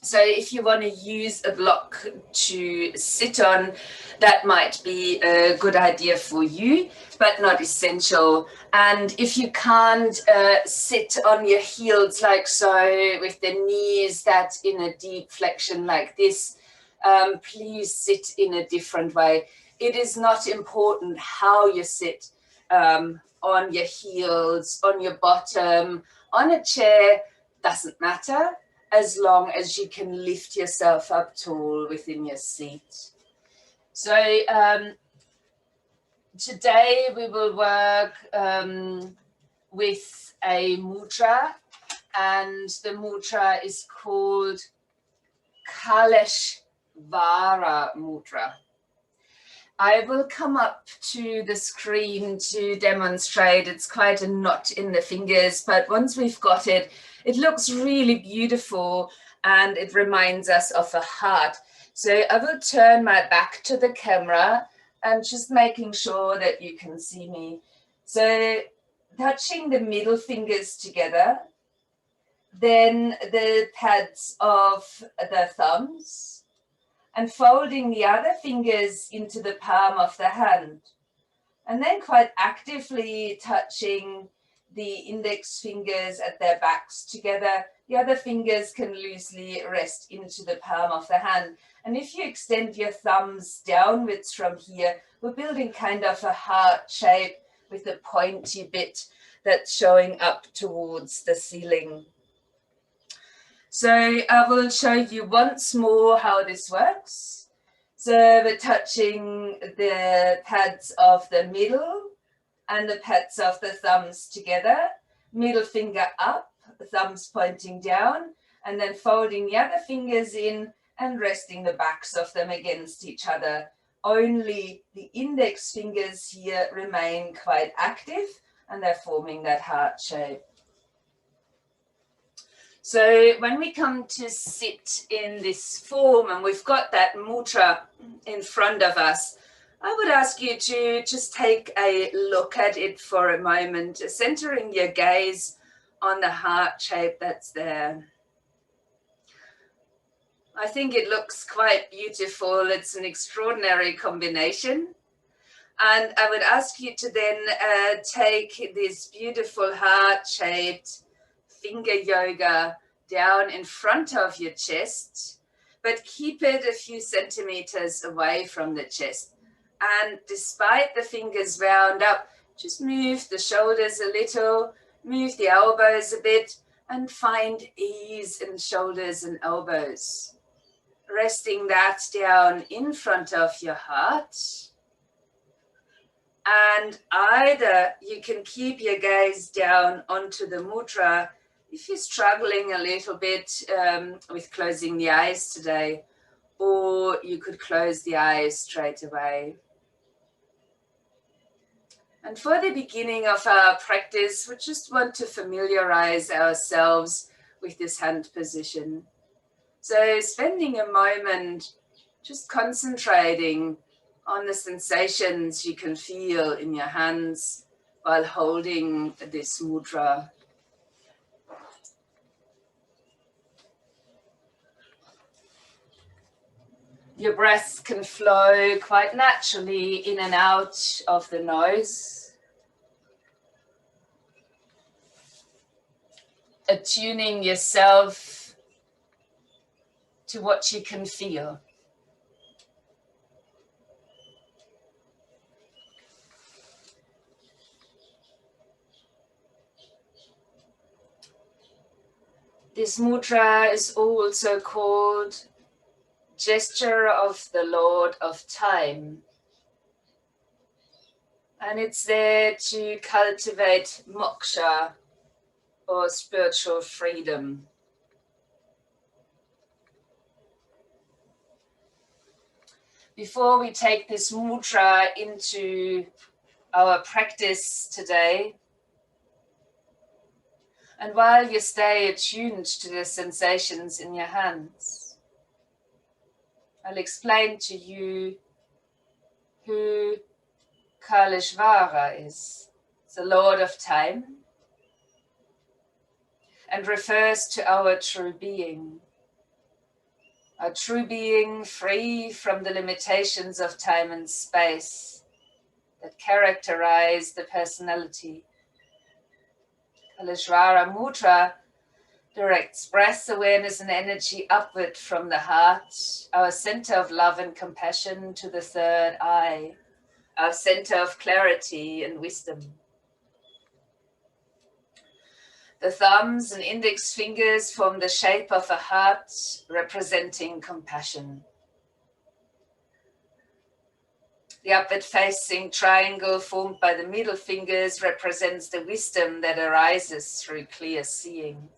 So if you want to use a block to sit on, that might be a good idea for you, but not essential. And if you can't sit on your heels like so, with the knees that in a deep flexion like this, please sit in a different way. It is not important how you sit, on your heels, on your bottom, on a chair, doesn't matter, as long as you can lift yourself up tall within your seat. So today we will work with a mudra, and the mudra is called Kaleshvara mudra. I will come up to the screen to demonstrate. It's quite a knot in the fingers, but once we've got it, it looks really beautiful and it reminds us of a heart. So I will turn my back to the camera and just making sure that you can see me. So touching the middle fingers together, then the pads of the thumbs, and folding the other fingers into the palm of the hand. And then quite actively touching the index fingers at their backs together. The other fingers can loosely rest into the palm of the hand. And if you extend your thumbs downwards from here, we're building kind of a heart shape with a pointy bit that's showing up towards the ceiling. So I will show you once more how this works. So we're touching the pads of the middle and the pads of the thumbs together, middle finger up, thumbs pointing down, and then folding the other fingers in and resting the backs of them against each other. Only the index fingers here remain quite active and they're forming that heart shape. So when we come to sit in this form and we've got that mudra in front of us, I would ask you to just take a look at it for a moment, centering your gaze on the heart shape that's there. I think it looks quite beautiful. It's an extraordinary combination. And I would ask you to then take this beautiful heart-shaped finger yoga down in front of your chest, but keep it a few centimeters away from the chest. And despite the fingers round up, just move the shoulders a little, move the elbows a bit, and find ease in the shoulders and elbows. Resting that down in front of your heart. And either you can keep your gaze down onto the mudra if you're struggling a little bit with closing the eyes today, or you could close the eyes straight away. And for the beginning of our practice, we just want to familiarize ourselves with this hand position. So spending a moment just concentrating on the sensations you can feel in your hands while holding this mudra. Your breath can flow quite naturally in and out of the nose, attuning yourself to what you can feel. This mudra is also called gesture of the Lord of Time. And it's there to cultivate moksha, or spiritual freedom. Before we take this mudra into our practice today, and while you stay attuned to the sensations in your hands, I'll explain to you who Kaleshvara is. It's the Lord of Time and refers to our true being. Our true being, free from the limitations of time and space that characterize the personality. Kaleshvara Mudra directs breath, awareness, and energy upward from the heart, our center of love and compassion, to the third eye, our center of clarity and wisdom. The thumbs and index fingers form the shape of a heart, representing compassion. The upward-facing triangle formed by the middle fingers represents the wisdom that arises through clear seeing.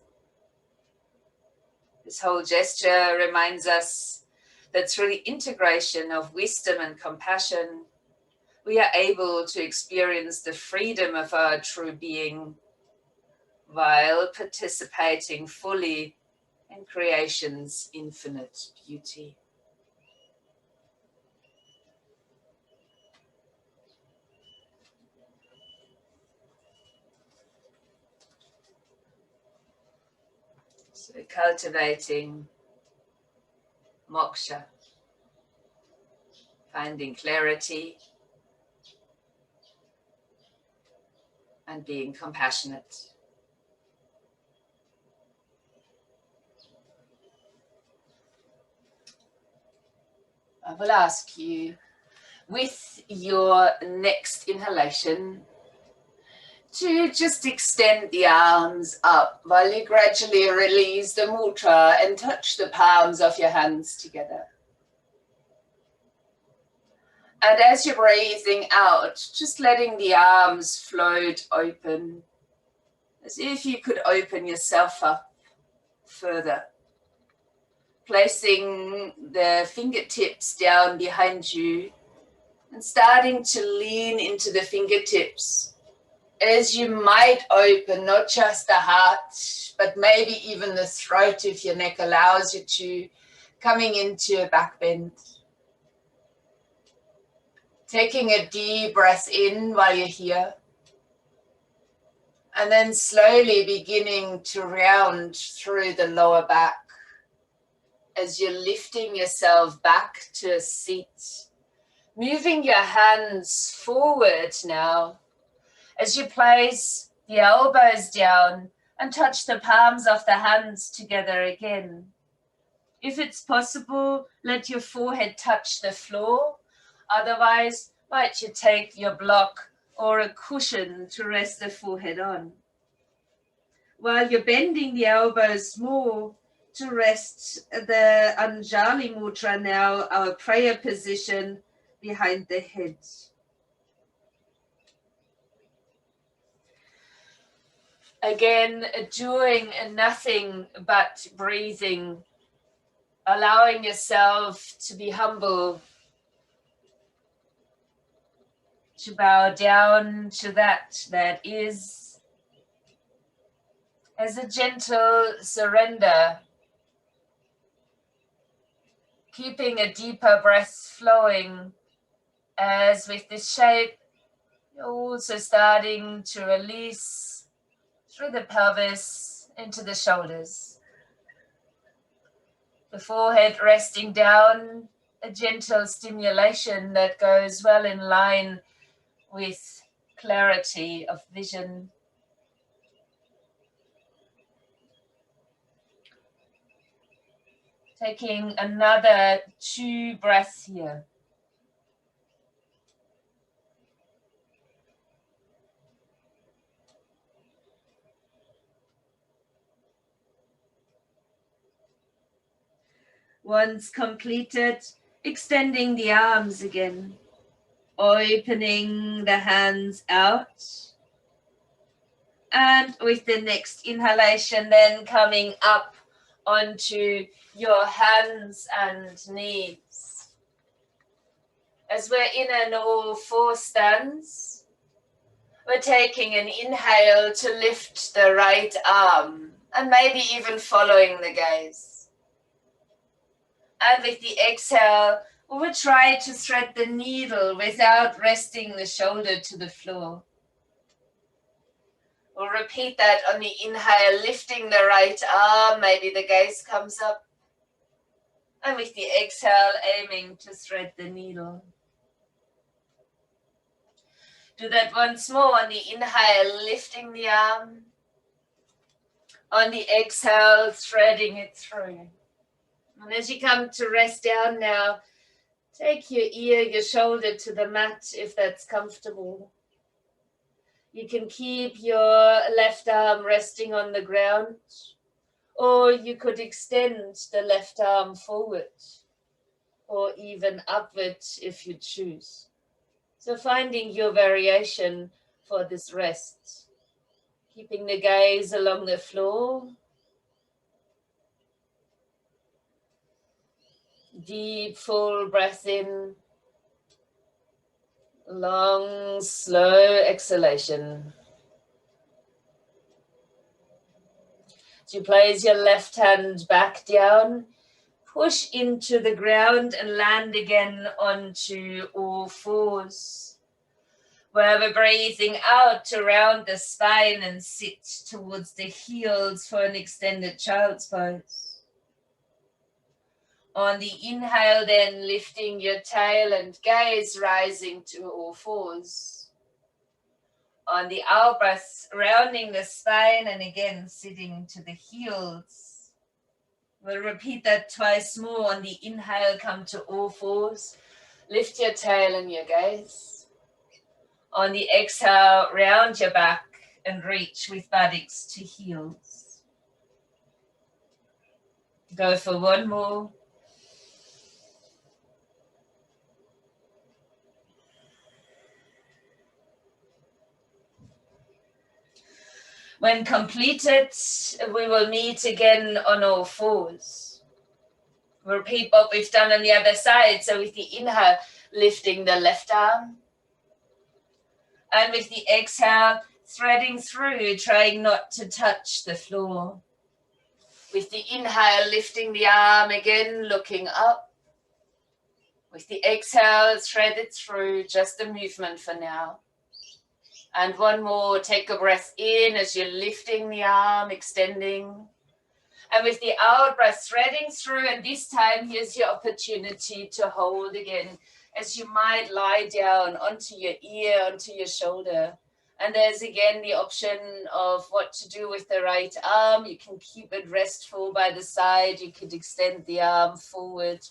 This whole gesture reminds us that through the integration of wisdom and compassion, we are able to experience the freedom of our true being while participating fully in creation's infinite beauty. So cultivating moksha, finding clarity and being compassionate. I will ask you, with your next inhalation, to just extend the arms up while you gradually release the mudra and touch the palms of your hands together. And as you're breathing out, just letting the arms float open, as if you could open yourself up further. Placing the fingertips down behind you and starting to lean into the fingertips as you might open not just the heart, but maybe even the throat if your neck allows you to, coming into a back bend. Taking a deep breath in while you're here. And then slowly beginning to round through the lower back as you're lifting yourself back to a seat. Moving your hands forward now as you place the elbows down and touch the palms of the hands together again. If it's possible, let your forehead touch the floor. Otherwise, might you take your block or a cushion to rest the forehead on. While you're bending the elbows more to rest the Anjali Mudra now, our prayer position behind the head. Again, doing nothing but breathing, allowing yourself to be humble, to bow down to that is, as a gentle surrender, keeping a deeper breath flowing, as with this shape, you're also starting to release through the pelvis into the shoulders. The forehead resting down, a gentle stimulation that goes well in line with clarity of vision. Taking another 2 breaths here. Once completed, extending the arms again, opening the hands out. And with the next inhalation, then coming up onto your hands and knees. As we're in an all-4 stance, we're taking an inhale to lift the right arm and maybe even following the gaze. And with the exhale, we will try to thread the needle without resting the shoulder to the floor. We'll repeat that on the inhale, lifting the right arm, maybe the gaze comes up. And with the exhale, aiming to thread the needle. Do that once more on the inhale, lifting the arm. On the exhale, threading it through. And as you come to rest down now, take your ear, your shoulder to the mat if that's comfortable. You can keep your left arm resting on the ground, or you could extend the left arm forward, or even upward if you choose. So finding your variation for this rest. Keeping the gaze along the floor. Deep, full breath in. Long, slow exhalation. As you place your left hand back down, push into the ground and land again onto all fours. Where we're breathing out around the spine and sit towards the heels for an extended child's pose. On the inhale then, lifting your tail and gaze rising to all fours. On the out breath, rounding the spine and again sitting to the heels. We'll repeat that twice more. On the inhale, come to all fours. Lift your tail and your gaze. On the exhale, round your back and reach with buttocks to heels. Go for one more. When completed, we will meet again on all fours. We'll repeat what we've done on the other side. So with the inhale, lifting the left arm. And with the exhale, threading through, trying not to touch the floor. With the inhale, lifting the arm again, looking up. With the exhale, thread it through, just a movement for now. And one more, take a breath in as you're lifting the arm, extending. And with the out breath, threading through, and this time here's your opportunity to hold again, as you might lie down onto your ear, onto your shoulder. And there's again the option of what to do with the right arm. You can keep it restful by the side. You could extend the arm forward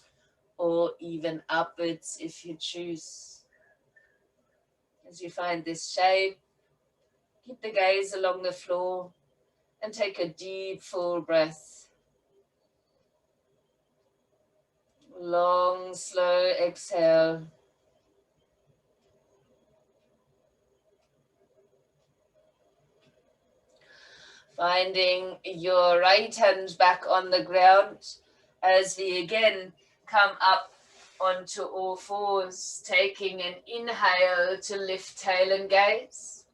or even upwards if you choose. As you find this shape, keep the gaze along the floor and take a deep, full breath. Long, slow exhale. Finding your right hand back on the ground as we again come up onto all fours, taking an inhale to lift tail and gaze,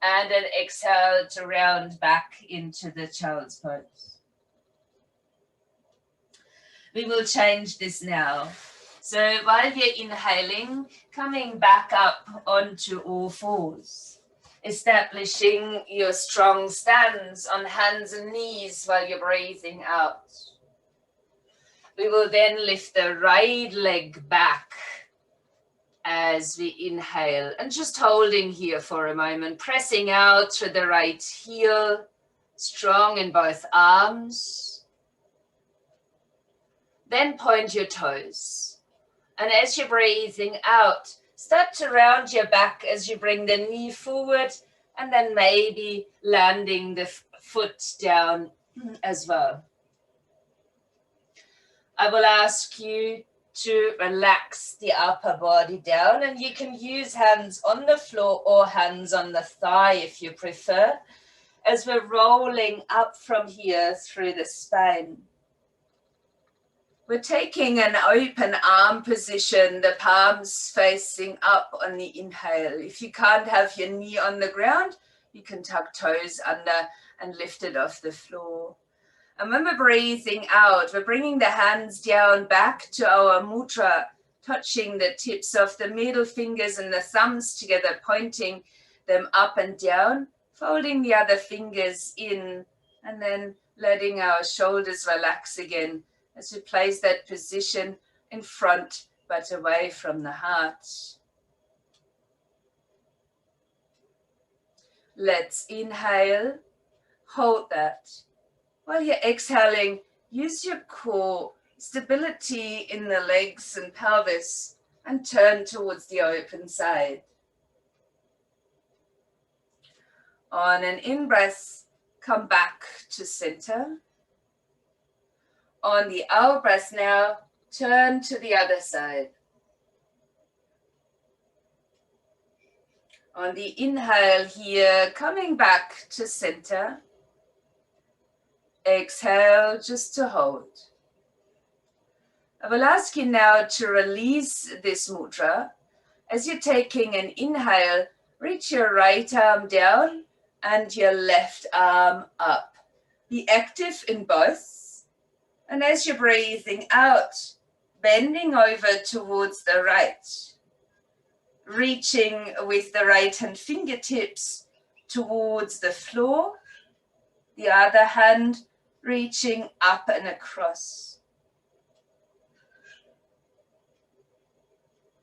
and an exhale to round back into the child's pose. We will change this now. So while you're inhaling, coming back up onto all fours, establishing your strong stance on hands and knees while you're breathing out. We will then lift the right leg back as we inhale and just holding here for a moment, pressing out through the right heel, strong in both arms. Then point your toes. And as you're breathing out, start to round your back as you bring the knee forward and then maybe landing the foot down as well. I will ask you to relax the upper body down, and you can use hands on the floor or hands on the thigh if you prefer, as we're rolling up from here through the spine. We're taking an open arm position, the palms facing up on the inhale. If you can't have your knee on the ground, you can tuck toes under and lift it off the floor. And when we're breathing out, we're bringing the hands down back to our mudra, touching the tips of the middle fingers and the thumbs together, pointing them up and down, folding the other fingers in, and then letting our shoulders relax again as we place that position in front but away from the heart. Let's inhale, hold that. While you're exhaling, use your core, stability in the legs and pelvis, and turn towards the open side. On an in-breath, come back to center. On the out-breath now, turn to the other side. On the inhale here, coming back to center. Exhale just to hold. I will ask you now to release this mudra. As you're taking an inhale, reach your right arm down and your left arm up. Be active in both. And as you're breathing out, bending over towards the right, reaching with the right hand fingertips towards the floor, the other hand reaching up and across.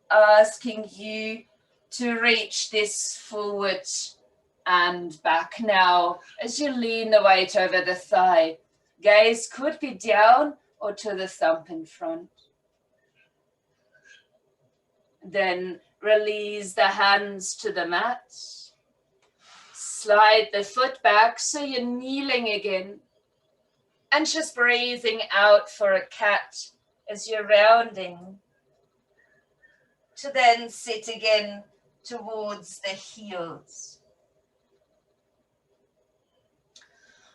Asking you to reach this forward and back now as you lean the weight over the thigh. Gaze could be down or to the thumb in front. Then release the hands to the mat. Slide the foot back so you're kneeling again. And just breathing out for a cat as you're rounding. To then sit again towards the heels.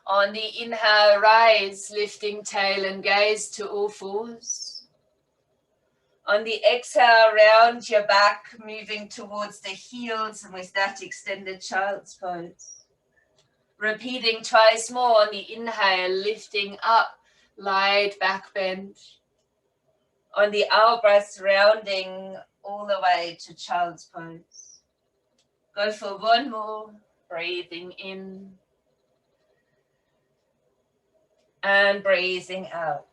On the inhale, rise, lifting tail and gaze to all fours. On the exhale, round your back, moving towards the heels, and with that, extended child's pose. Repeating twice more on the inhale, lifting up, light back bend. On the out breath, rounding all the way to child's pose. Go for one more, breathing in. And breathing out.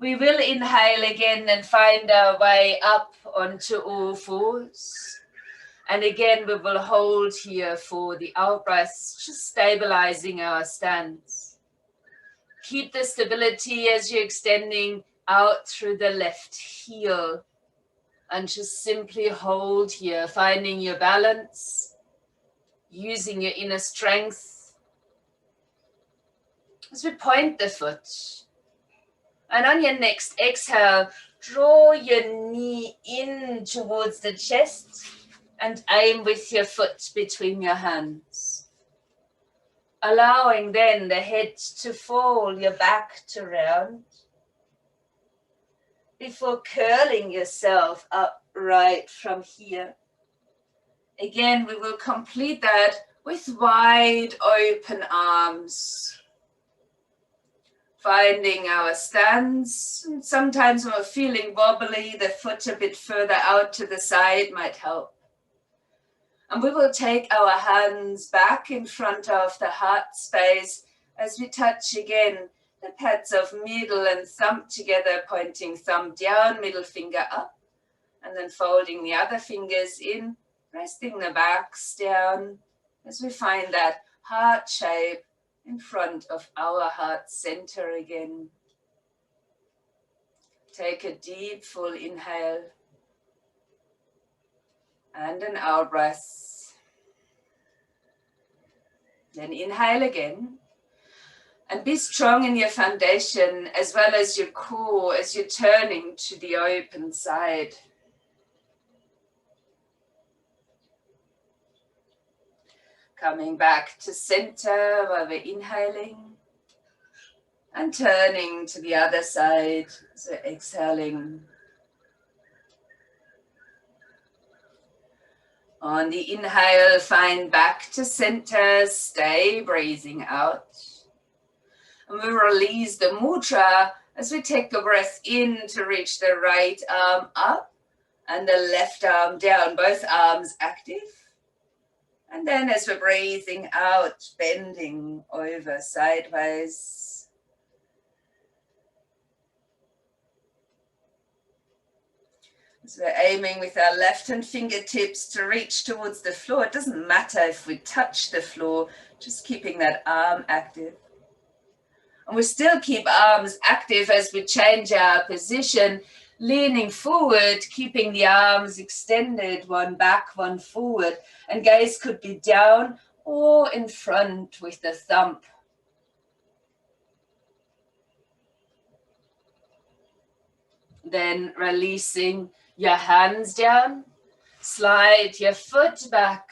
We will inhale again and find our way up onto all fours. And again, we will hold here for the out breath, just stabilizing our stance. Keep the stability as you're extending out through the left heel. And just simply hold here, finding your balance, using your inner strength. As we point the foot, and on your next exhale, draw your knee in towards the chest and aim with your foot between your hands. Allowing then the head to fall, your back to round, before curling yourself upright from here. Again, we will complete that with wide open arms. Finding our stance, and sometimes when we're feeling wobbly, the foot a bit further out to the side might help. And we will take our hands back in front of the heart space as we touch again the pads of middle and thumb together, pointing thumb down, middle finger up, and then folding the other fingers in, resting the backs down as we find that heart shape in front of our heart center again. Take a deep full inhale and an out breath. Then inhale again and be strong in your foundation as well as your core as you're turning to the open side. Coming back to center while we're inhaling and turning to the other side, so exhaling. On the inhale, find back to center, stay breathing out. And we release the mudra as we take the breath in to reach the right arm up and the left arm down, both arms active. And then as we're breathing out, bending over sideways. So we're aiming with our left hand fingertips to reach towards the floor. It doesn't matter if we touch the floor, just keeping that arm active. And we still keep arms active as we change our position, leaning forward, keeping the arms extended, one back, one forward. And gaze could be down or in front with the thumb. Then releasing your hands down, slide your foot back,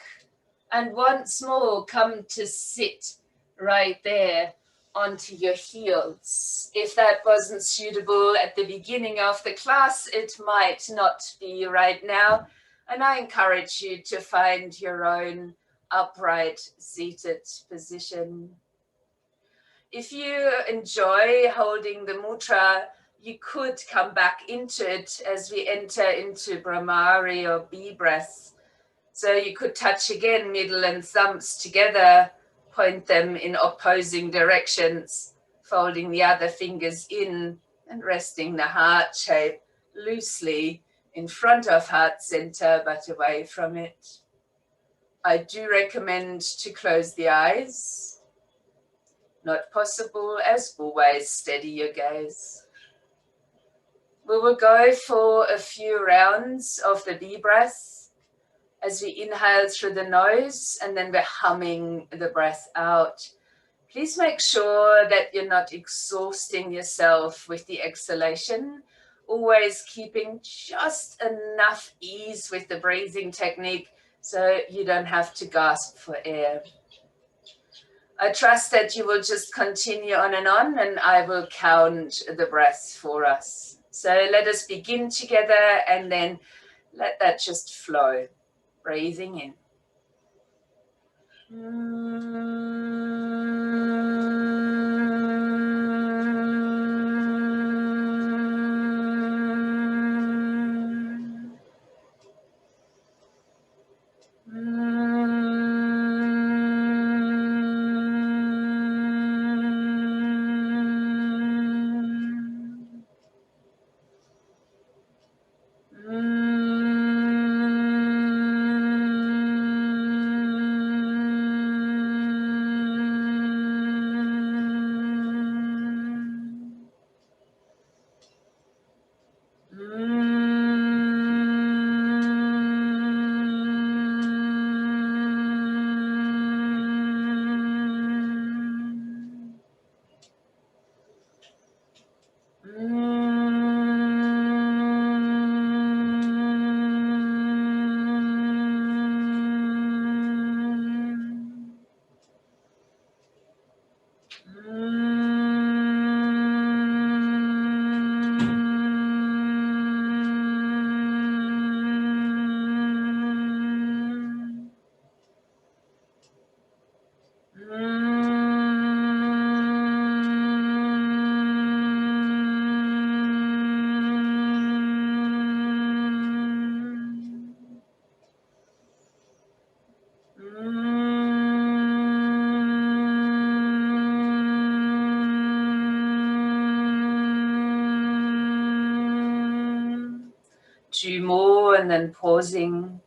and once more come to sit right there onto your heels. If that wasn't suitable at the beginning of the class, it might not be right now. And I encourage you to find your own upright seated position. If you enjoy holding the mudra, you could come back into it as we enter into Brahmari or bee breath. So you could touch again, middle and thumbs together, point them in opposing directions, folding the other fingers in and resting the heart shape loosely in front of heart center, but away from it. I do recommend to close the eyes. Not possible, as always, steady your gaze. We will go for a few rounds of the bee breath as we inhale through the nose and then we're humming the breath out. Please make sure that you're not exhausting yourself with the exhalation, always keeping just enough ease with the breathing technique so you don't have to gasp for air. I trust that you will just continue on and I will count the breaths for us. So let us begin together and then let that just flow. Breathing in. Two more and then pausing.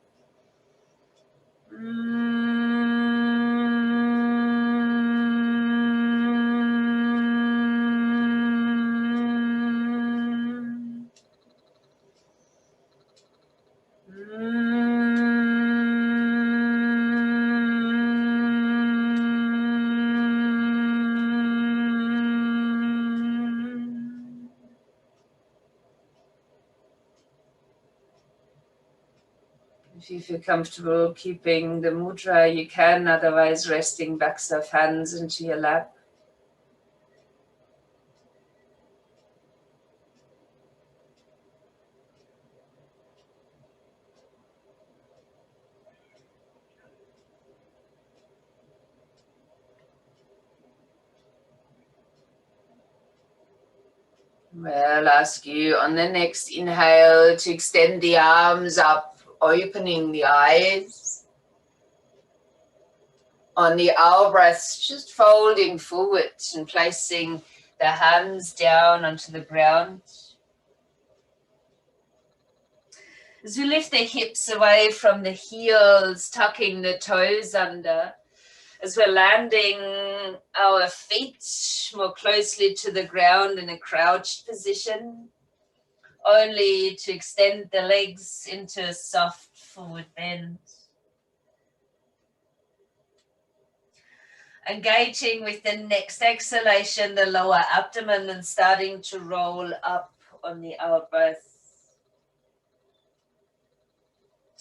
If you feel comfortable keeping the mudra, you can, otherwise resting backs of hands into your lap. Well, I'll ask you on the next inhale to extend the arms up, opening the eyes. On the out breath, just folding forward and placing the hands down onto the ground. As we lift the hips away from the heels, tucking the toes under, as we're landing our feet more closely to the ground in a crouched position, only to extend the legs into a soft forward bend. Engaging with the next exhalation, the lower abdomen, and starting to roll up on the out breath.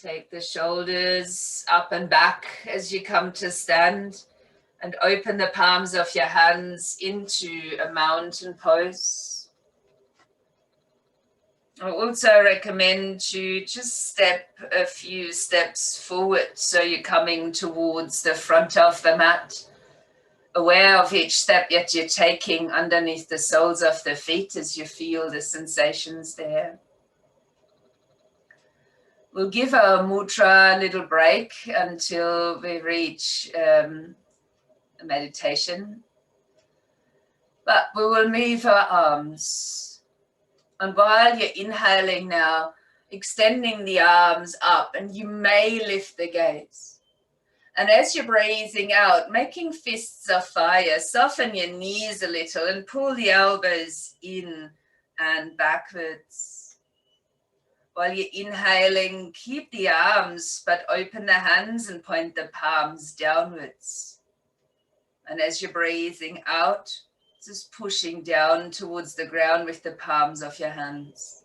Take the shoulders up and back as you come to stand, and open the palms of your hands into a mountain pose. I also recommend you just step a few steps forward so you're coming towards the front of the mat, aware of each step that you're taking underneath the soles of the feet as you feel the sensations there. We'll give our mudra a little break until we reach a meditation. But we will move our arms. And while you're inhaling now, extending the arms up, and you may lift the gaze. And as you're breathing out, making fists of fire, soften your knees a little and pull the elbows in and backwards. While you're inhaling, keep the arms, but open the hands and point the palms downwards. And as you're breathing out, just pushing down towards the ground with the palms of your hands.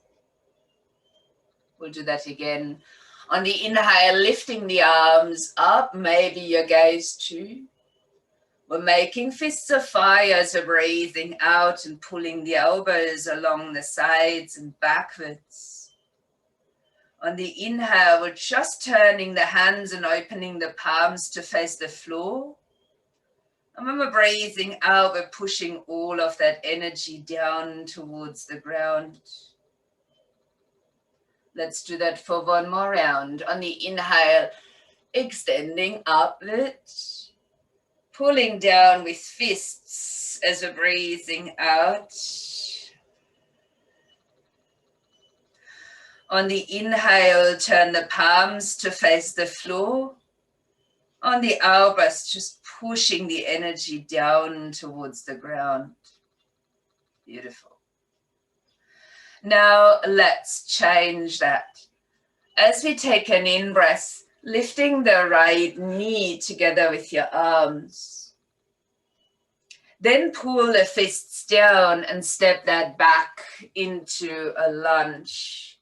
We'll do that again. On the inhale, lifting the arms up, maybe your gaze too. We're making fists of fire as we're breathing out and pulling the elbows along the sides and backwards. On the inhale, we're just turning the hands and opening the palms to face the floor. And when we're breathing out, we're pushing all of that energy down towards the ground. Let's do that for one more round. On the inhale, extending upward, pulling down with fists as we're breathing out. On the inhale, turn the palms to face the floor. On the out breath, just pushing the energy down towards the ground. Beautiful. Now let's change that. As we take an in-breath, lifting the right knee together with your arms. Then pull the fists down and step that back into a lunge.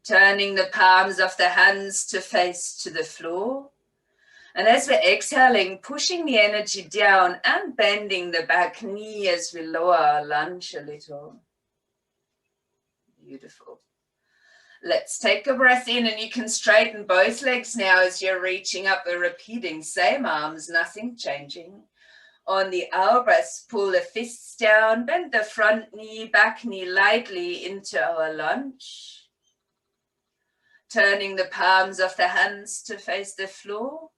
Turning the palms of the hands to face to the floor. And as we're exhaling, pushing the energy down and bending the back knee as we lower our lunge a little. Beautiful. Let's take a breath in, and you can straighten both legs now as you're reaching up. We're repeating, same arms, nothing changing. On the out breath, pull the fists down, bend the front knee, back knee lightly into our lunge. Turning the palms of the hands to face the floor.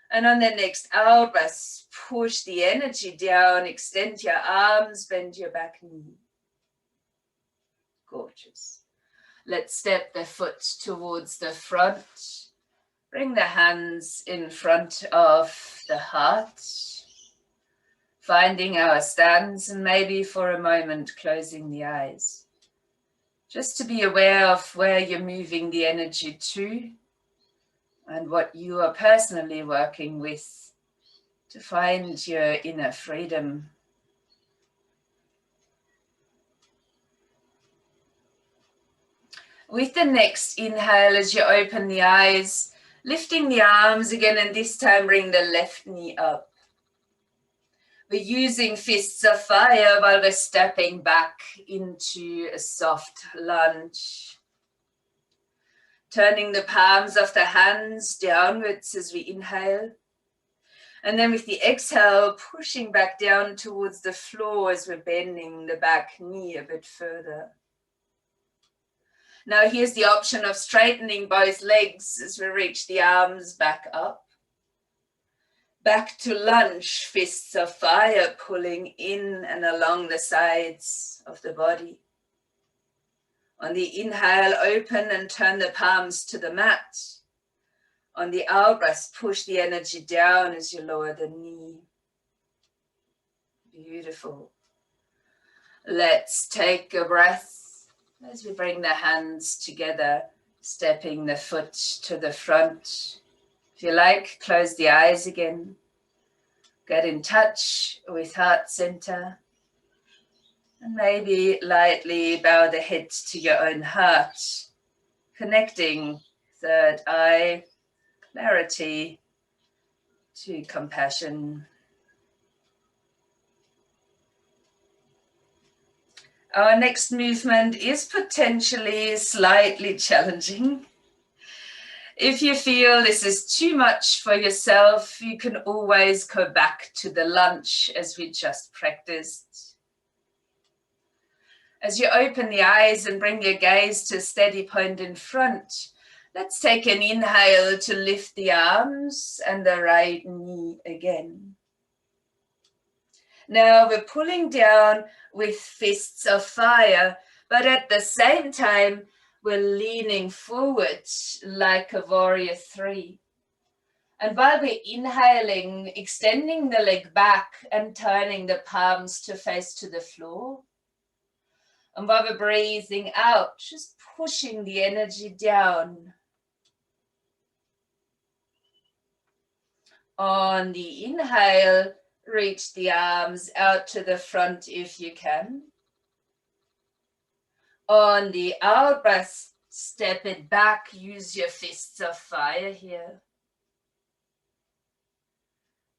And on the next out breath, push the energy down, extend your arms, bend your back knee. Gorgeous. Let's step the foot towards the front. Bring the hands in front of the heart. Finding our stance, and maybe for a moment closing the eyes. Just to be aware of where you're moving the energy to and what you are personally working with to find your inner freedom. With the next inhale, as you open the eyes, lifting the arms again, and this time bring the left knee up. We're using fists of fire while we're stepping back into a soft lunge. Turning the palms of the hands downwards as we inhale. And then with the exhale, pushing back down towards the floor as we're bending the back knee a bit further. Now here's the option of straightening both legs as we reach the arms back up. Back to lunge, fists of fire pulling in and along the sides of the body. On the inhale, open and turn the palms to the mat. On the out breath, push the energy down as you lower the knee. Beautiful. Let's take a breath as we bring the hands together, stepping the foot to the front. If you like, close the eyes again. Get in touch with heart center. And maybe lightly bow the head to your own heart, connecting third eye, clarity to compassion. Our next movement is potentially slightly challenging. If you feel this is too much for yourself, you can always go back to the lunge as we just practiced. As you open the eyes and bring your gaze to a steady point in front, let's take an inhale to lift the arms and the right knee again. Now we're pulling down with fists of fire, but at the same time, we're leaning forward like a warrior three. And while we're inhaling, extending the leg back and turning the palms to face to the floor. And while we're breathing out, just pushing the energy down. On the inhale, reach the arms out to the front if you can. On the out breath, step it back, use your fists of fire here.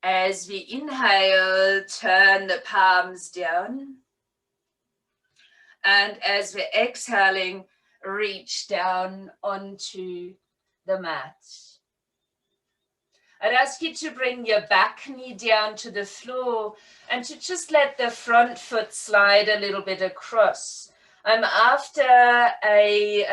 As we inhale, turn the palms down. And as we're exhaling, reach down onto the mat. I'd ask you to bring your back knee down to the floor and to just let the front foot slide a little bit across. I'm after a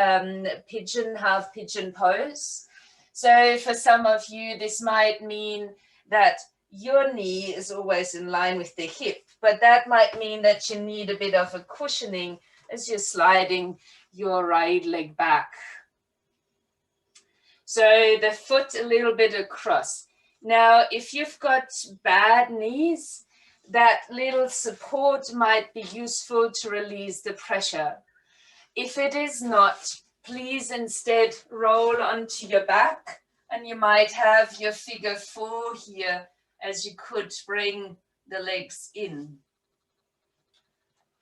half pigeon pose. So for some of you, this might mean that your knee is always in line with the hip, but that might mean that you need a bit of a cushioning as you're sliding your right leg back. So the foot a little bit across. Now, if you've got bad knees, that little support might be useful to release the pressure. If it is not, please instead roll onto your back, and you might have your figure 4 here as you could bring the legs in.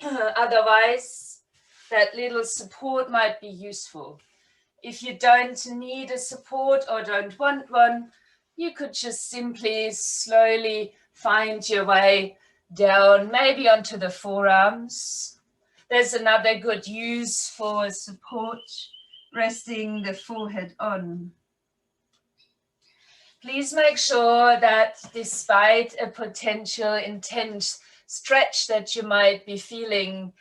Otherwise, that little support might be useful. If you don't need a support or don't want one, you could just simply slowly find your way down, maybe onto the forearms. There's another good use for support, resting the forehead on. Please make sure that despite a potential intense stretch that you might be feeling,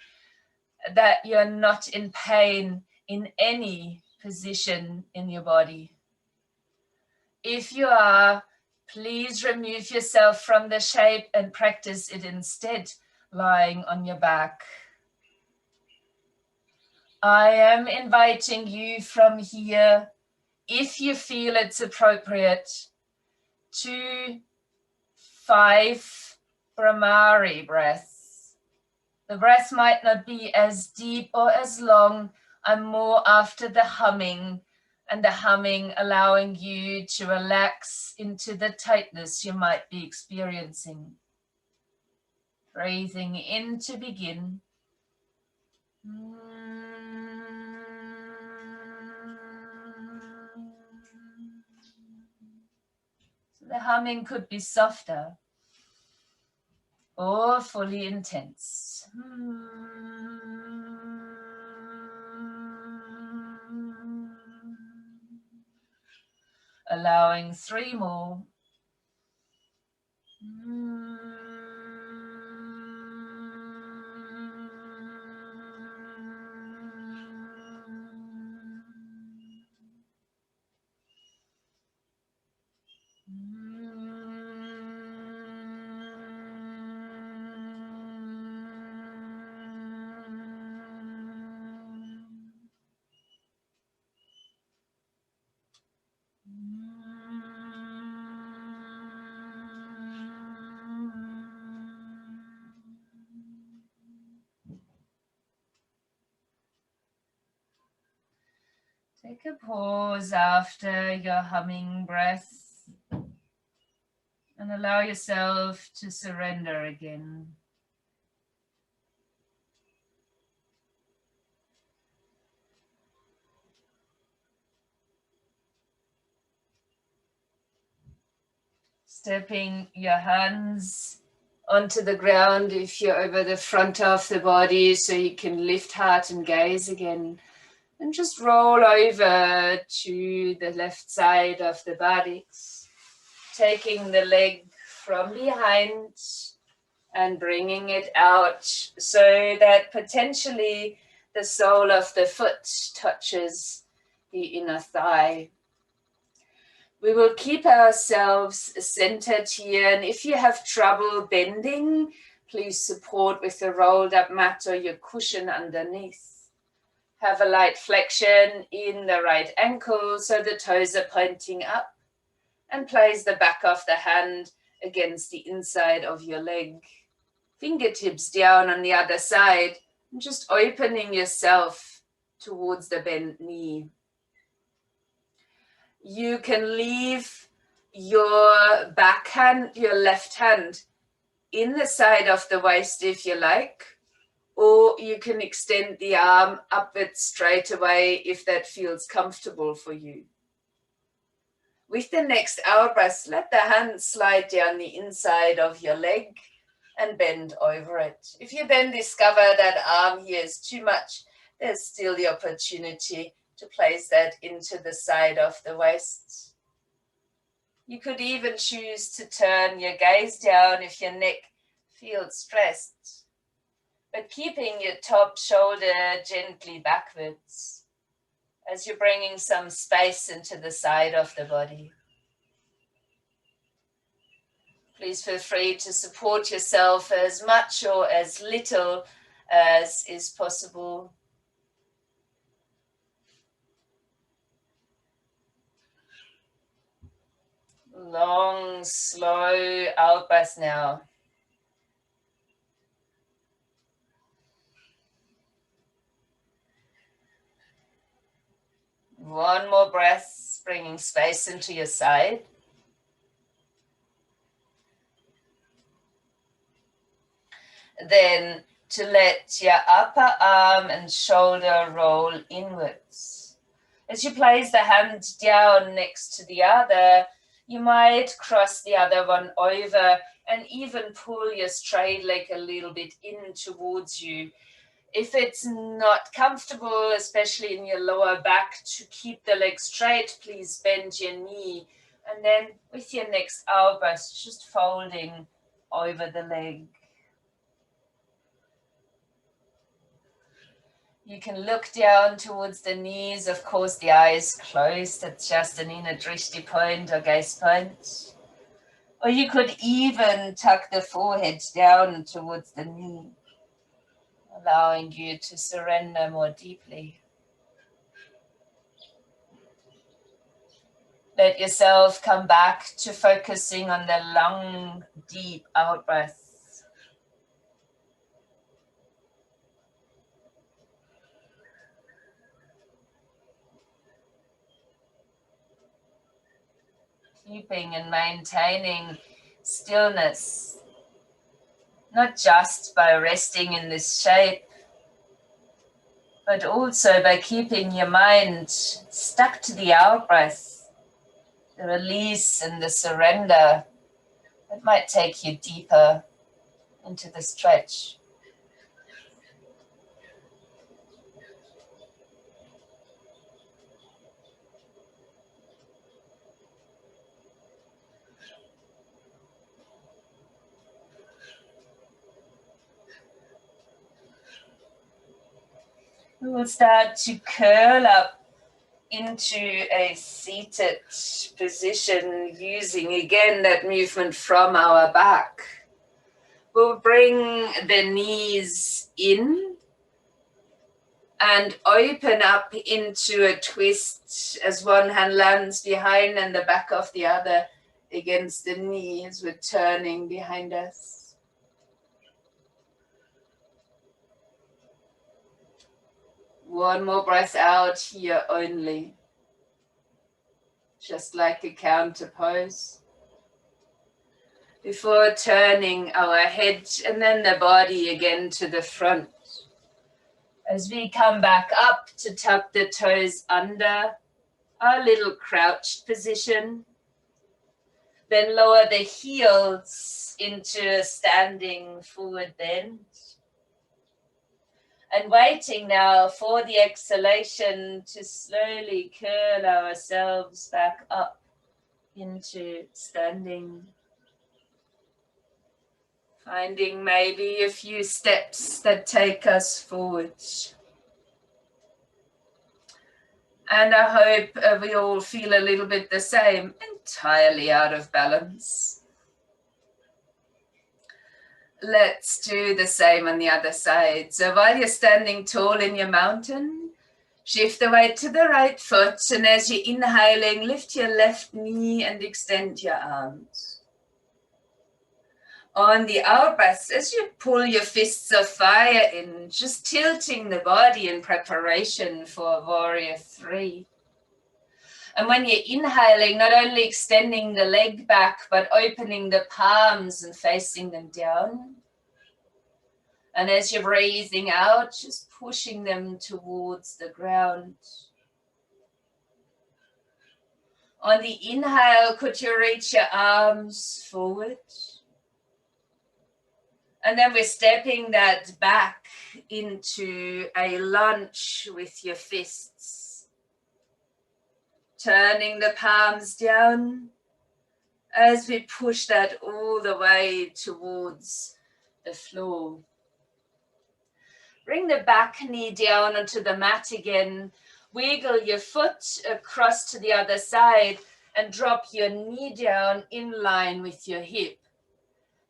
that you're not in pain in any position in your body. If you are, please remove yourself from the shape and practice it instead, lying on your back. I am inviting you from here, if you feel it's appropriate, to 5 Brahmari breaths. The breath might not be as deep or as long. I'm more after the humming, and the humming allowing you to relax into the tightness you might be experiencing. Breathing in to begin. So the humming could be softer or fully intense. Allowing 3 more. Take a pause after your humming breath and allow yourself to surrender again. Stepping your hands onto the ground if you're over the front of the body, so you can lift heart and gaze again. And just roll over to the left side of the buttocks, taking the leg from behind and bringing it out so that potentially the sole of the foot touches the inner thigh. We will keep ourselves centered here, and if you have trouble bending, please support with the rolled up mat or your cushion underneath. Have a light flexion in the right ankle so the toes are pointing up, and place the back of the hand against the inside of your leg. Fingertips down on the other side, and just opening yourself towards the bent knee. You can leave your backhand, your left hand, in the side of the waist if you like, or you can extend the arm upwards straight away if that feels comfortable for you. With the next hour breath, let the hand slide down the inside of your leg and bend over it. If you then discover that arm here is too much, there's still the opportunity to place that into the side of the waist. You could even choose to turn your gaze down if your neck feels stressed, but keeping your top shoulder gently backwards as you're bringing some space into the side of the body. Please feel free to support yourself as much or as little as is possible. Long, slow out breath now. One more breath, bringing space into your side. Then to let your upper arm and shoulder roll inwards. As you place the hand down next to the other, you might cross the other one over and even pull your straight leg a little bit in towards you. If it's not comfortable, especially in your lower back, to keep the leg straight, please bend your knee. And then with your next hour breath, just folding over the leg. You can look down towards the knees, of course the eyes closed, it's just an inner drishti point or gaze point. Or you could even tuck the forehead down towards the knee, allowing you to surrender more deeply. Let yourself come back to focusing on the long, deep out breath. Keeping and maintaining stillness, not just by resting in this shape, but also by keeping your mind stuck to the out breath, the release and the surrender that might take you deeper into the stretch. We will start to curl up into a seated position using again that movement from our back. We'll bring the knees in and open up into a twist as one hand lands behind and the back of the other against the knee as we're turning behind us. One more breath out here only. Just like a counter pose. Before turning our head and then the body again to the front. As we come back up to tuck the toes under our little crouched position. Then lower the heels into a standing forward bend. And waiting now for the exhalation to slowly curl ourselves back up into standing. Finding maybe a few steps that take us forward. And I hope we all feel a little bit the same, entirely out of balance. Let's do the same on the other side. So while you're standing tall in your mountain, shift the weight to the right foot. And as you're inhaling, lift your left knee and extend your arms. On the out breath, as you pull your fists of fire in, just tilting the body in preparation for Warrior 3. And when you're inhaling, not only extending the leg back, but opening the palms and facing them down. And as you're breathing out, just pushing them towards the ground. On the inhale, could you reach your arms forward? And then we're stepping that back into a lunge with your fists. Turning the palms down as we push that all the way towards the floor. Bring the back knee down onto the mat again. Wiggle your foot across to the other side and drop your knee down in line with your hip.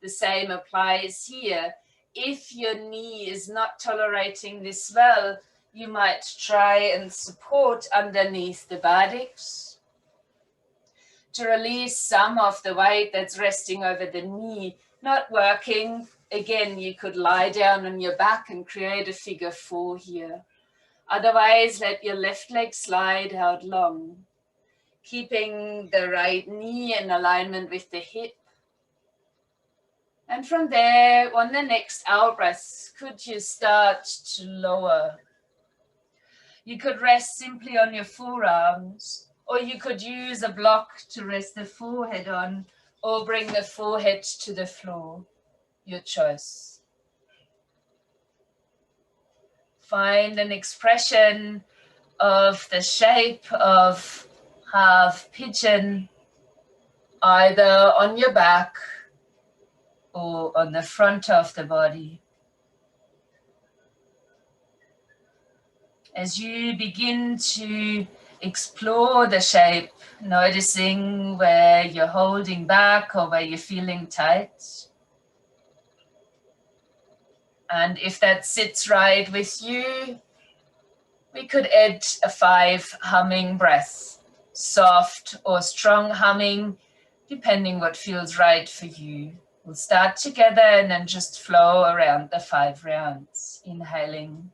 The same applies here. If your knee is not tolerating this well, you might try and support underneath the buttocks to release some of the weight that's resting over the knee. Not working, again, you could lie down on your back and create a figure 4 here. Otherwise, let your left leg slide out long, keeping the right knee in alignment with the hip. And from there, on the next out breath, could you start to lower? You could rest simply on your forearms, or you could use a block to rest the forehead on, or bring the forehead to the floor. Your choice. Find an expression of the shape of half pigeon, either on your back or on the front of the body. As you begin to explore the shape, noticing where you're holding back or where you're feeling tight. And if that sits right with you, we could add a 5 humming breath, soft or strong humming, depending what feels right for you. We'll start together and then just flow around the 5 rounds. Inhaling.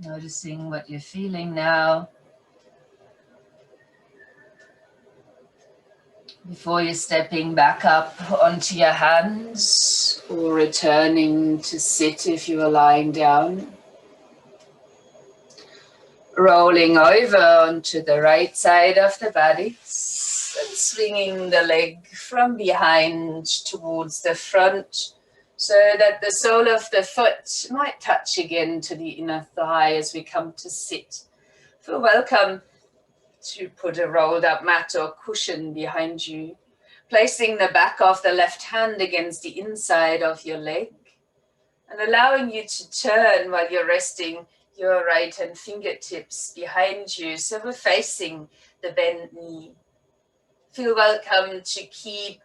Noticing what you're feeling now. Before you're stepping back up onto your hands or returning to sit if you are lying down. Rolling over onto the right side of the body and swinging the leg from behind towards the front so that the sole of the foot might touch again to the inner thigh as we come to sit. Feel welcome to put a rolled up mat or cushion behind you, placing the back of the left hand against the inside of your leg and allowing you to turn while you're resting your right hand fingertips behind you, so we're facing the bent knee. Feel welcome to keep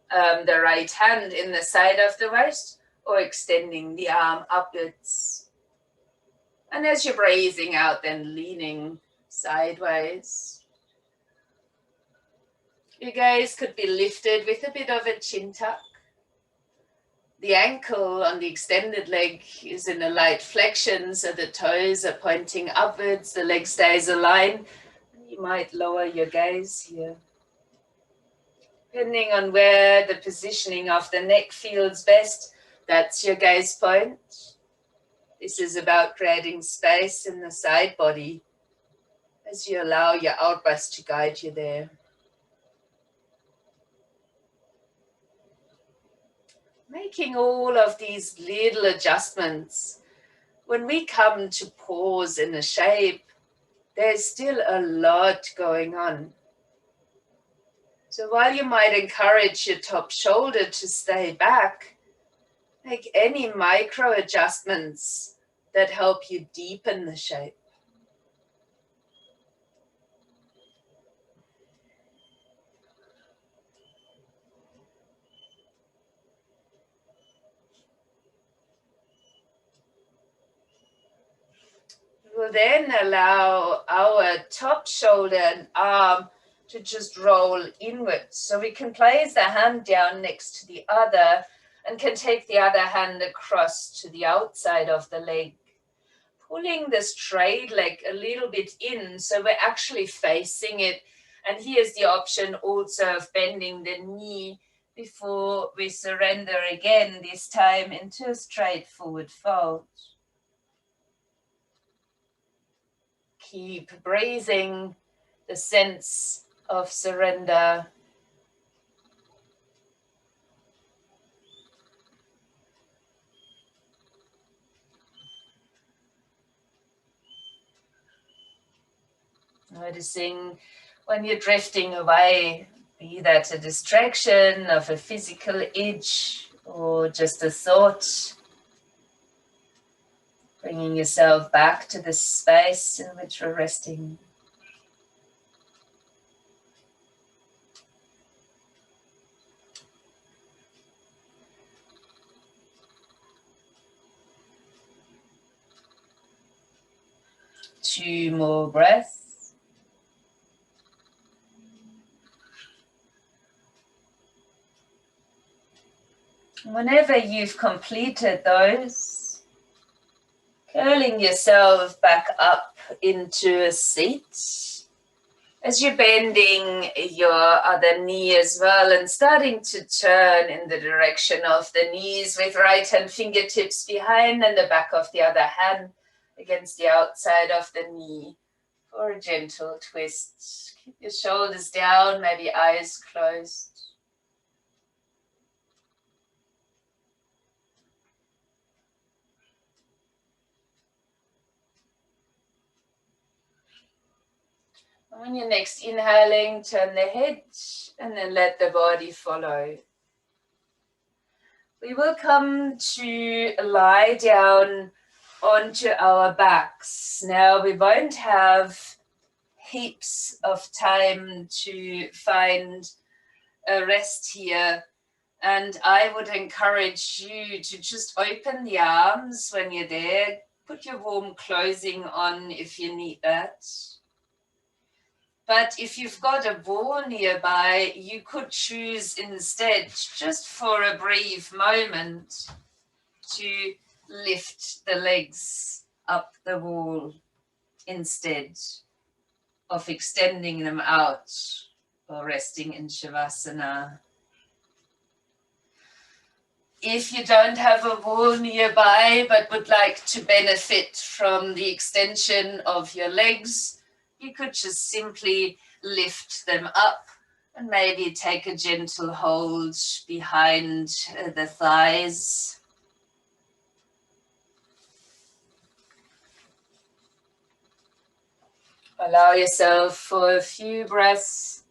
the right hand in the side of the waist or extending the arm upwards. And as you're breathing out, then leaning sideways. Your gaze could be lifted with a bit of a chin tuck. The ankle on the extended leg is in a light flexion, so the toes are pointing upwards, the leg stays aligned. You might lower your gaze here. Depending on where the positioning of the neck feels best, that's your gaze point. This is about creating space in the side body as you allow your out-breath to guide you there. Making all of these little adjustments. When we come to pause in a shape, there's still a lot going on. So while you might encourage your top shoulder to stay back, make any micro adjustments that help you deepen the shape. We'll then allow our top shoulder and arm to just roll inwards. So we can place the hand down next to the other and can take the other hand across to the outside of the leg. Pulling the straight leg a little bit in so we're actually facing it. And here's the option also of bending the knee before we surrender again, this time into a straight forward fold. Keep breathing the sense of surrender. Noticing when you're drifting away, be that a distraction of a physical itch or just a thought, bringing yourself back to the space in which we're resting. Two more breaths. Whenever you've completed those, curling yourself back up into a seat as you're bending your other knee as well and starting to turn in the direction of the knees with right hand fingertips behind and the back of the other hand against the outside of the knee for a gentle twist. Keep your shoulders down, maybe eyes closed. When you're next inhaling, turn the head and then let the body follow. We will come to lie down onto our backs. Now we won't have heaps of time to find a rest here. And I would encourage you to just open the arms when you're there. Put your warm clothing on if you need that. But if you've got a wall nearby, you could choose instead, just for a brief moment, to lift the legs up the wall instead of extending them out or resting in Shavasana. if you don't have a wall nearby but would like to benefit from the extension of your legs, you could just simply lift them up and maybe take a gentle hold behind the thighs. Allow yourself for a few breaths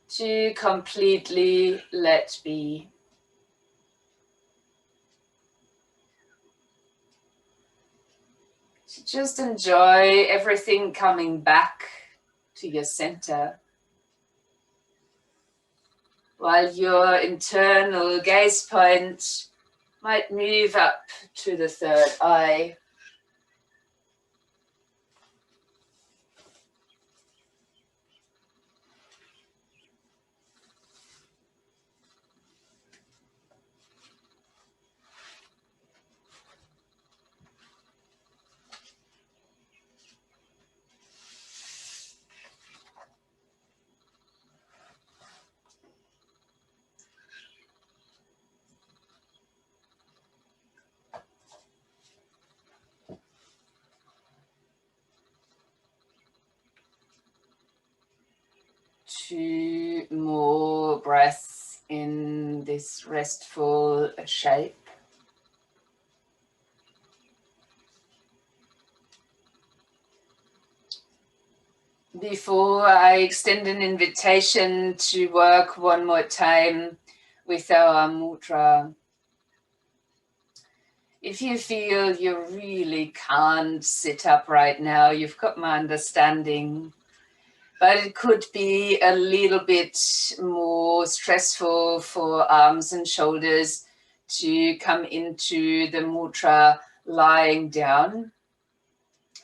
to completely let be. To just enjoy everything coming back to your center, while your internal gaze point might move up to the third eye. Two more breaths in this restful shape. Before I extend an invitation to work one more time with our mudra, if you feel you really can't sit up right now, you've got my understanding. But it could be a little bit more stressful for arms and shoulders to come into the mudra lying down.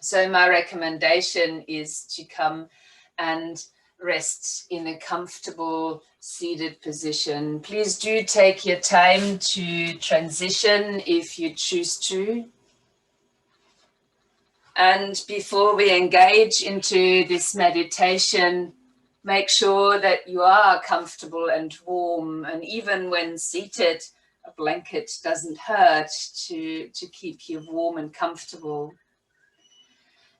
So my recommendation is to come and rest in a comfortable seated position. Please do take your time to transition if you choose to. And before we engage into this meditation, make sure that you are comfortable and warm. And even when seated, a blanket doesn't hurt to keep you warm and comfortable.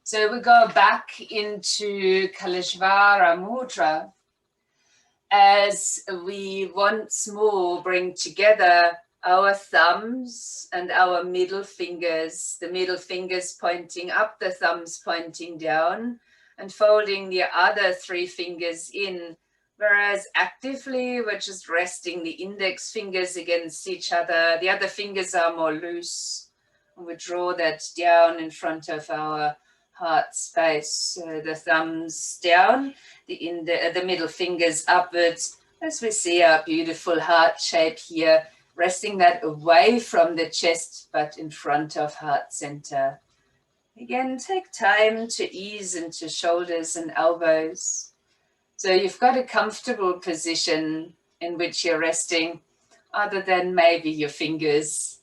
So we go back into Kaleshvara Mudra as we once more bring together our thumbs and our middle fingers, the middle fingers pointing up, the thumbs pointing down, and folding the other three fingers in, whereas actively we're just resting the index fingers against each other. The other fingers are more loose, and we draw that down in front of our heart space. The thumbs down, the middle fingers upwards, as we see our beautiful heart shape here, resting that away from the chest, but in front of heart center. Again, take time to ease into shoulders and elbows. So you've got a comfortable position in which you're resting, other than maybe your fingers.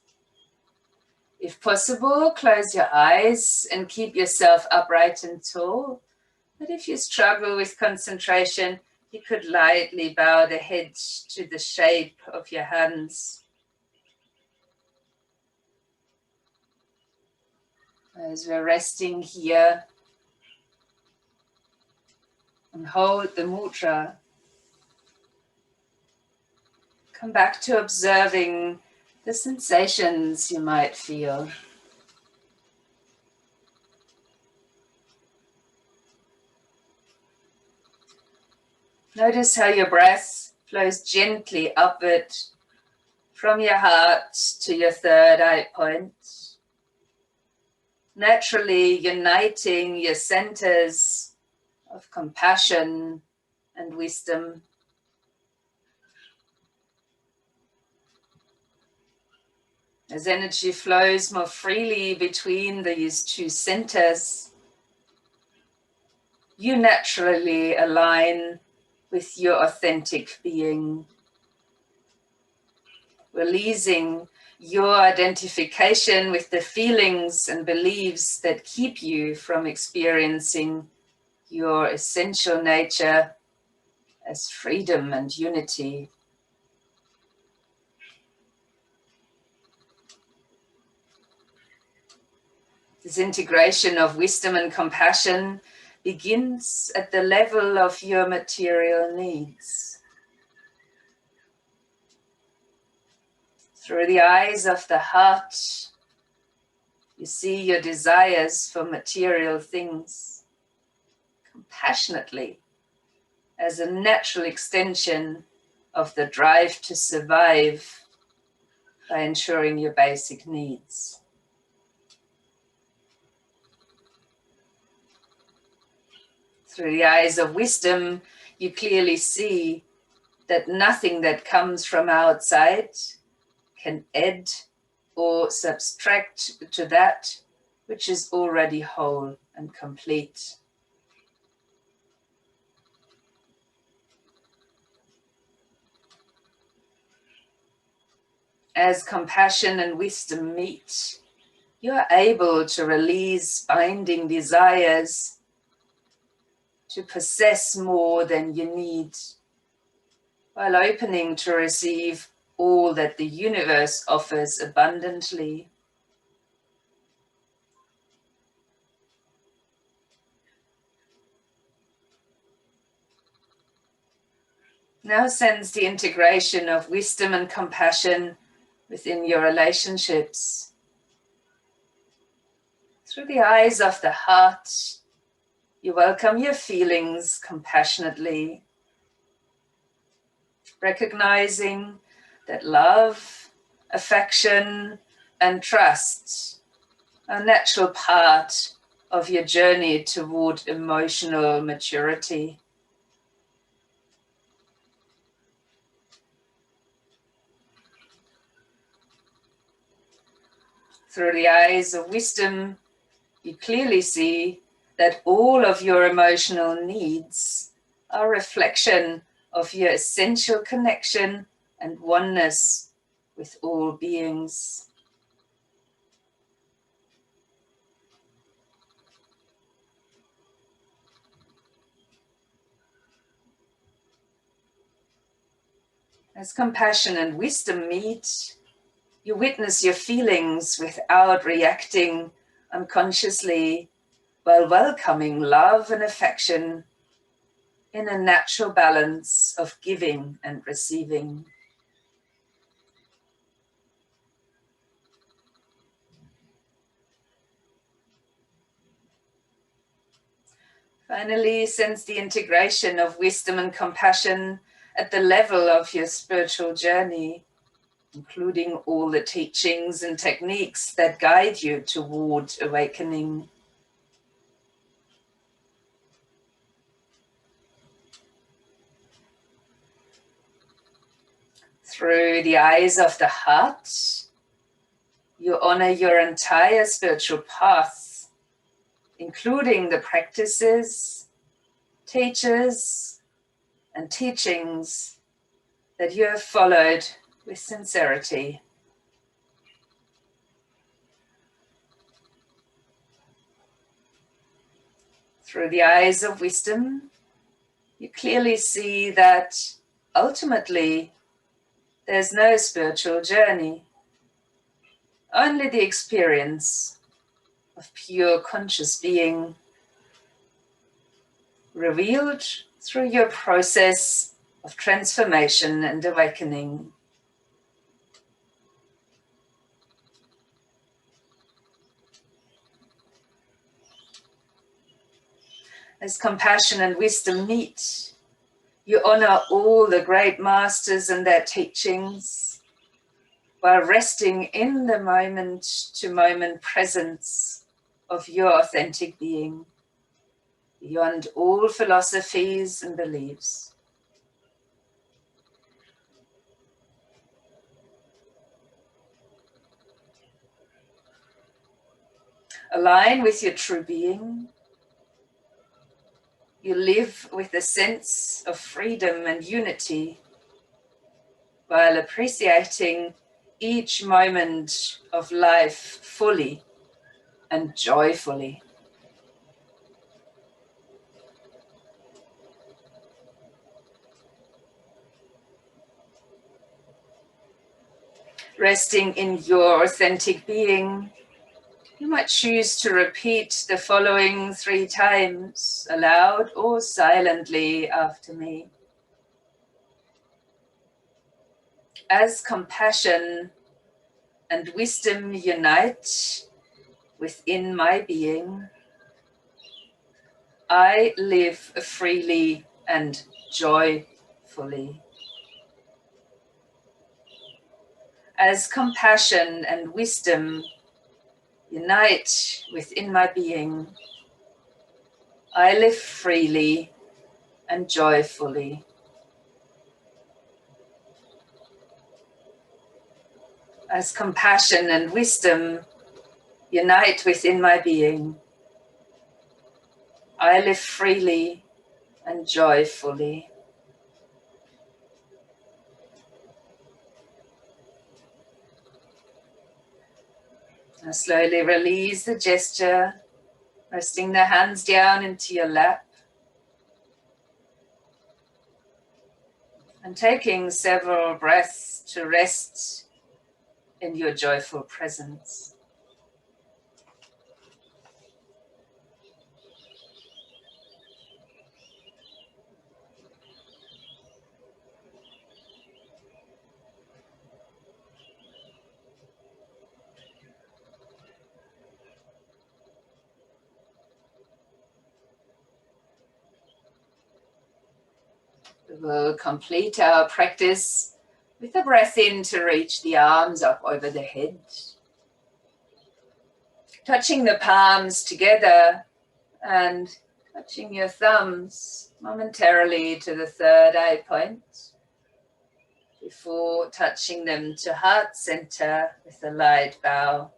If possible, close your eyes and keep yourself upright and tall. But if you struggle with concentration, you could lightly bow the head to the shape of your hands. As we're resting here, and hold the mudra, come back to observing the sensations you might feel. Notice how your breath flows gently upward from your heart to your third eye point, naturally uniting your centers of compassion and wisdom. As energy flows more freely between these two centers, you naturally align with your authentic being, releasing your identification with the feelings and beliefs that keep you from experiencing your essential nature as freedom and unity. This integration of wisdom and compassion begins at the level of your material needs. Through the eyes of the heart, you see your desires for material things compassionately as a natural extension of the drive to survive by ensuring your basic needs. Through the eyes of wisdom, you clearly see that nothing that comes from outside can add or subtract to that which is already whole and complete. As compassion and wisdom meet, you are able to release binding desires to possess more than you need, while opening to receive all that the universe offers abundantly. Now sense the integration of wisdom and compassion within your relationships. Through the eyes of the heart, you welcome your feelings compassionately, recognizing that love, affection, and trust are a natural part of your journey toward emotional maturity. Through the eyes of wisdom, you clearly see that all of your emotional needs are a reflection of your essential connection and oneness with all beings. As compassion and wisdom meet, you witness your feelings without reacting unconsciously, while welcoming love and affection in a natural balance of giving and receiving. Finally, sense the integration of wisdom and compassion at the level of your spiritual journey, including all the teachings and techniques that guide you toward awakening. Through the eyes of the heart, you honor your entire spiritual path, including the practices, teachers, and teachings that you have followed with sincerity. Through the eyes of wisdom, you clearly see that ultimately there's no spiritual journey, only the experience of pure conscious being, revealed through your process of transformation and awakening. As compassion and wisdom meet, you honor all the great masters and their teachings, while resting in the moment-to-moment presence of your authentic being, beyond all philosophies and beliefs. Align with your true being. You live with a sense of freedom and unity, while appreciating each moment of life fully and joyfully. Resting in your authentic being, You might choose to repeat the following 3 times, aloud or silently after me. As compassion and wisdom unite within my being, I live freely and joyfully. As compassion and wisdom unite within my being, I live freely and joyfully. As compassion and wisdom unite within my being, I live freely and joyfully. Now slowly release the gesture, resting the hands down into your lap and taking several breaths to rest in your joyful presence. We will complete our practice with a breath in to reach the arms up over the head. Touching the palms together and touching your thumbs momentarily to the third eye point before touching them to heart center with a light bow.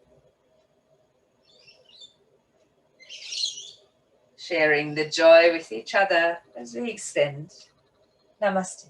Sharing the joy with each other as we extend. Namaste.